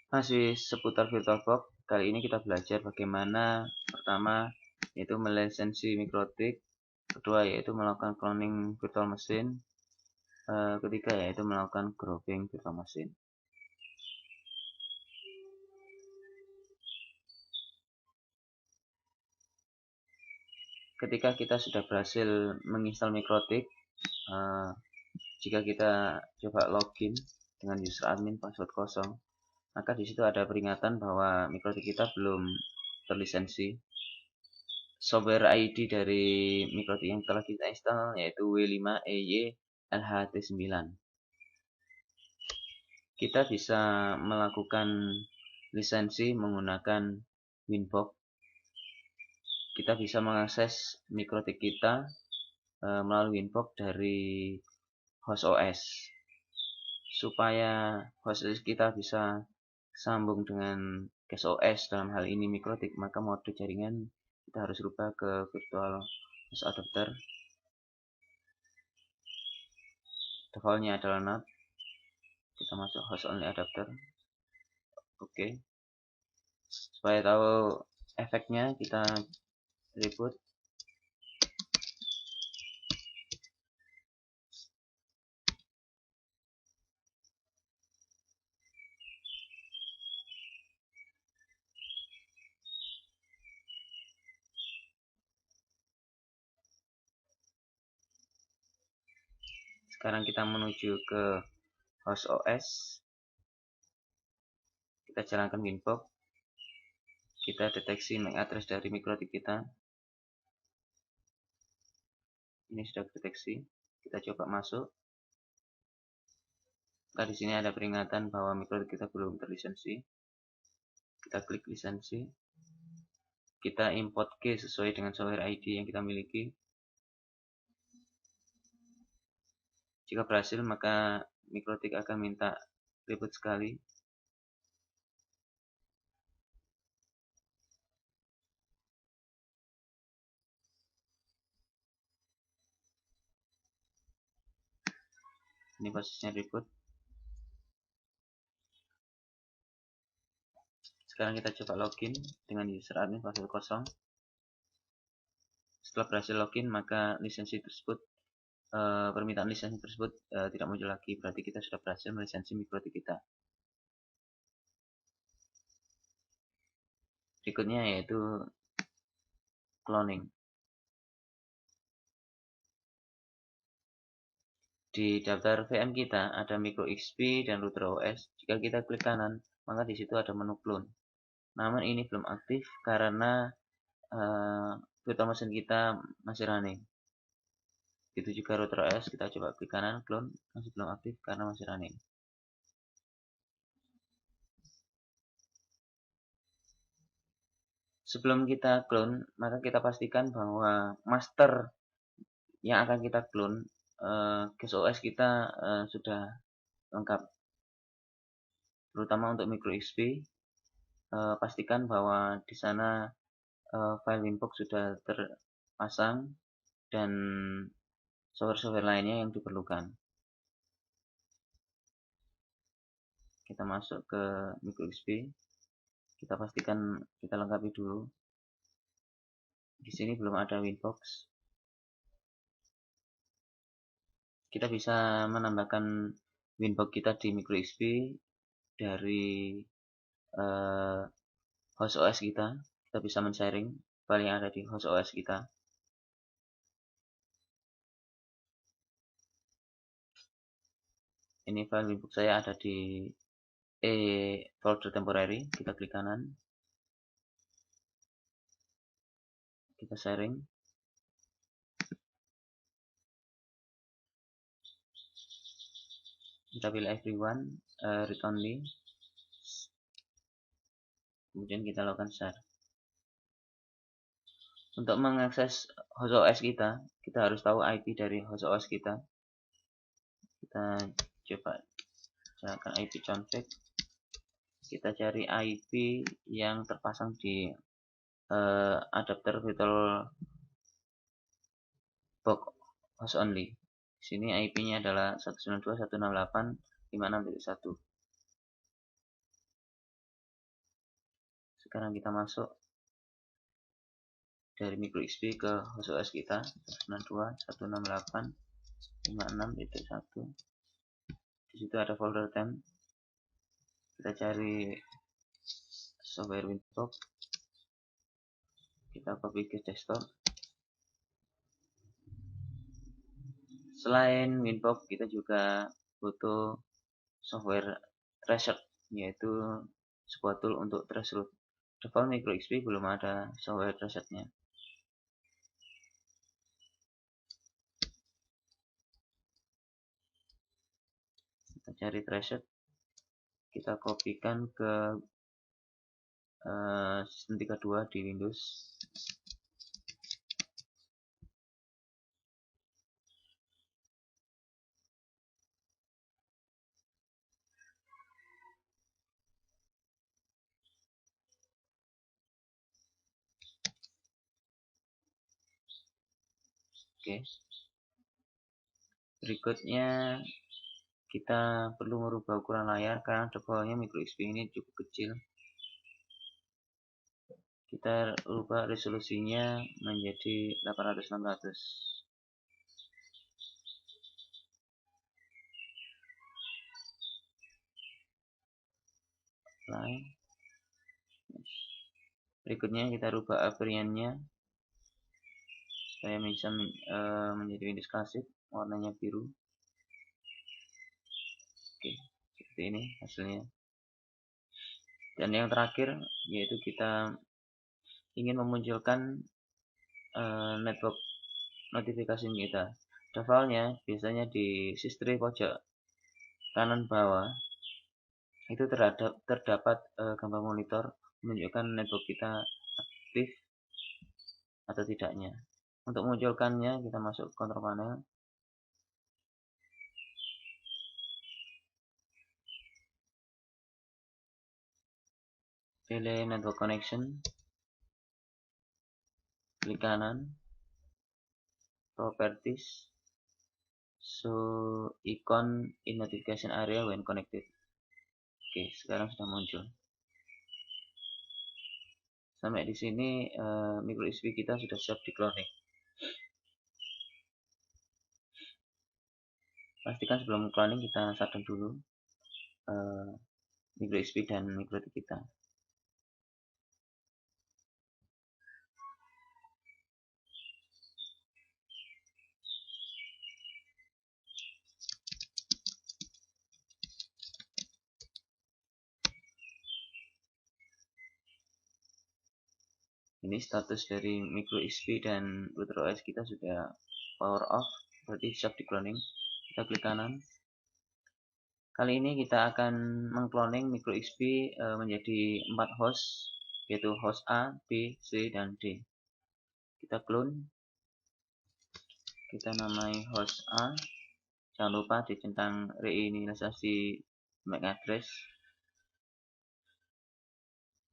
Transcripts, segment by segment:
Masih seputar VirtualBox. Kali ini kita belajar bagaimana pertama yaitu melisensi mikrotik, kedua yaitu melakukan cloning virtual machine, ketiga yaitu melakukan grouping virtual machine. Ketika kita sudah berhasil menginstal mikrotik, jika kita coba login dengan user admin password kosong, maka di situ ada peringatan bahwa mikrotik kita belum terlisensi. Software ID dari mikrotik yang telah kita install yaitu W5EY LHT9. Kita bisa melakukan lisensi menggunakan Winbox. Kita bisa mengakses mikrotik kita melalui Winbox dari host OS. Supaya host OS kita bisa sambung dengan cache OS, dalam hal ini mikrotik, maka mode jaringan kita harus rubah ke virtual host adapter. Defaultnya adalah NAT. Kita masuk host only adapter. Oke. Supaya tahu efeknya, kita reboot. Sekarang kita menuju ke host OS. Kita jalankan Winbox. Kita deteksi MAC address dari mikrotik kita. Ini sudah deteksi. Kita coba masuk. Nah, di sini ada peringatan bahwa mikrotik kita belum terlisensi. Kita klik lisensi. Kita import key sesuai dengan software ID yang kita miliki. Jika berhasil, maka mikrotik akan minta reboot sekali. Ini prosesnya reboot. Sekarang kita coba login dengan user admin password kosong. Setelah berhasil login, maka lisensi tersebut, permintaan lisensi tersebut tidak muncul lagi. Berarti kita sudah berhasil melisensi mikrotik kita. Berikutnya yaitu cloning. Di daftar VM kita ada micro XP dan router OS. Jika kita klik kanan, maka di situ ada menu clone. Namun ini belum aktif karena virtual machine kita masih running. Itu juga router OS, kita coba klik kanan, clone, masih belum aktif karena masih running. Sebelum kita clone, maka kita pastikan bahwa master yang akan kita clone, cache OS kita sudah lengkap. Terutama untuk micro XP, pastikan bahwa di sana file Winbox sudah terpasang dan software-software lainnya yang diperlukan. Kita masuk ke micro XP, kita pastikan kita lengkapi dulu. Di sini belum ada Winbox. Kita bisa menambahkan Winbox kita di micro XP dari host OS kita. Kita bisa men-sharing file yang ada di host OS kita. Ini file Winbox saya ada di folder temporary. Kita klik kanan. Kita sharing. Kita pilih everyone, read only. Kemudian kita lakukan share. Untuk mengakses host OS kita, kita harus tahu IP dari host OS kita. Kita coba jalankan IP config. Kita cari IP yang terpasang di adapter virtual box host only. Di sini IP-nya adalah 192.168.56.1. Sekarang kita masuk dari micro XP ke host OS kita 192.168.56.1. Di situ ada folder temp. Kita cari software Winbox. Kita copy ke desktop. Selain Winbox, kita juga butuh software tracer, yaitu sebuah tool untuk trace root. Default micro XP belum ada software tracernya. Kita cari tracer, kita kopikan ke sistem 32 di Windows. Oke. Berikutnya kita perlu merubah ukuran layar karena defaultnya micro XP ini cukup kecil. Kita ubah resolusinya menjadi 800-600. Berikutnya kita rubah appearance-nya supaya bisa menjadi Windows Classic, warnanya biru. Oke, seperti ini hasilnya. Dan yang terakhir yaitu kita ingin memunculkan network notification kita. Defaultnya biasanya di history pojok kanan bawah itu terdapat gambar monitor menunjukkan network kita aktif atau tidaknya. Untuk memunculkannya kita masuk ke control panel. Pilih network connection. Klik kanan. Properties. Show icon in notification area when connected. Oke, sekarang sudah muncul. Sampai di sini micro XP kita sudah siap di cloning. Pastikan sebelum cloning kita shutdown dulu micro XP dan micro T kita. Ini status dari micro XP dan router OS kita sudah power off, berarti siap di cloning. Kita klik kanan. Kali ini kita akan mengcloning micro XP menjadi 4 host, yaitu host A, B, C, dan D. Kita clone. Kita namai host A. Jangan lupa dicentang reinisialisasi MAC address.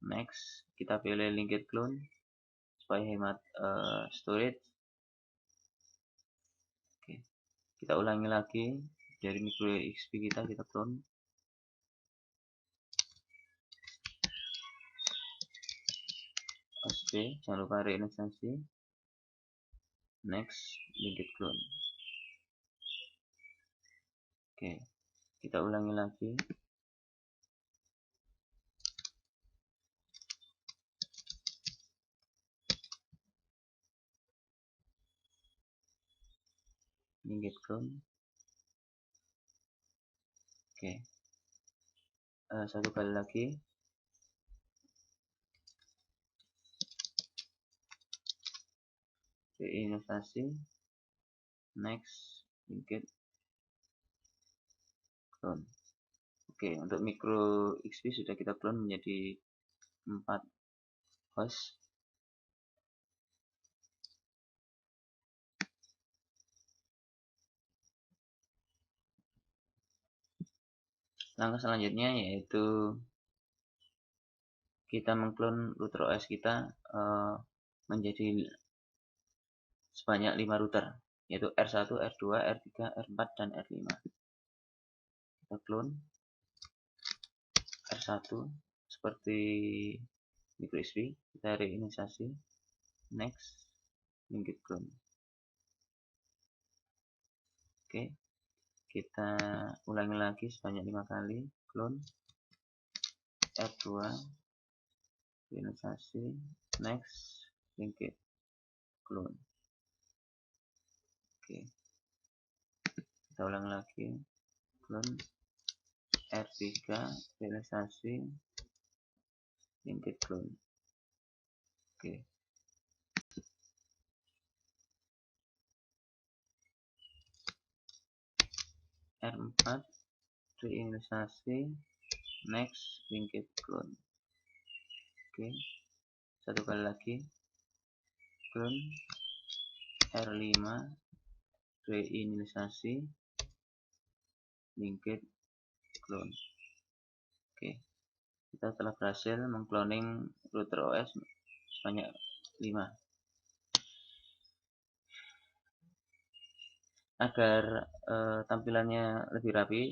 Next, kita pilih linked clone supaya hemat storage. Oke. Kita ulangi lagi dari micro XP kita clone. Host B, jangan lupa reinisialisasi. Next, linked clone. Oke, kita ulangi lagi. Linked clone. Oke, satu kali lagi. Reinisialisasi. Next, linked clone. Oke, untuk micro XP sudah kita clone menjadi 4 host. Langkah selanjutnya yaitu kita mengclone router OS kita menjadi sebanyak 5 router, yaitu R1, R2, R3, R4, dan R5. Kita clone R1 seperti micro XP, kita reinisiasi, next, linked clone. Oke, kita ulangi lagi sebanyak 5 kali, clone, R2, reinisiasi, next, linked clone. Oke, kita ulang lagi, clone, R3, reinisiasi, linked clone. Oke, R4, reinisiasi, next, linked clone. Oke, satu kali lagi, clone, R5, reinisiasi, linked clone. Oke, kita telah berhasil mengcloning router OS sebanyak 5. Agar tampilannya lebih rapi,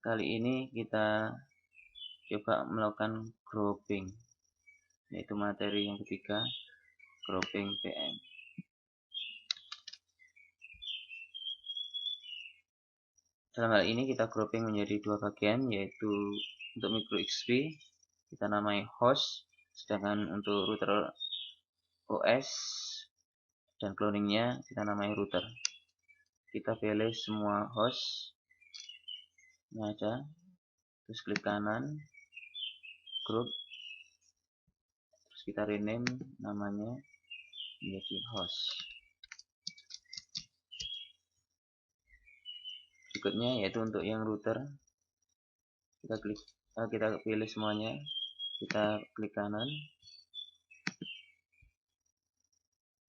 kali ini kita coba melakukan grouping, yaitu materi yang ketiga, grouping VM. Dalam hal ini kita grouping menjadi 2 bagian, yaitu untuk micro XP kita namai host, sedangkan untuk router OS dan cloningnya kita namai router. Kita pilih semua host, ini aja, terus klik kanan, group, terus kita rename namanya menjadi host. Berikutnya yaitu untuk yang router, kita pilih semuanya, kita klik kanan,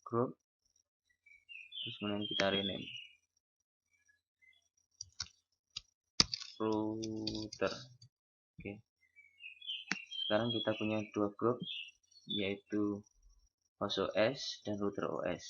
group, terus kemudian kita rename router. Oke, sekarang kita punya 2 grup, yaitu host OS dan router OS.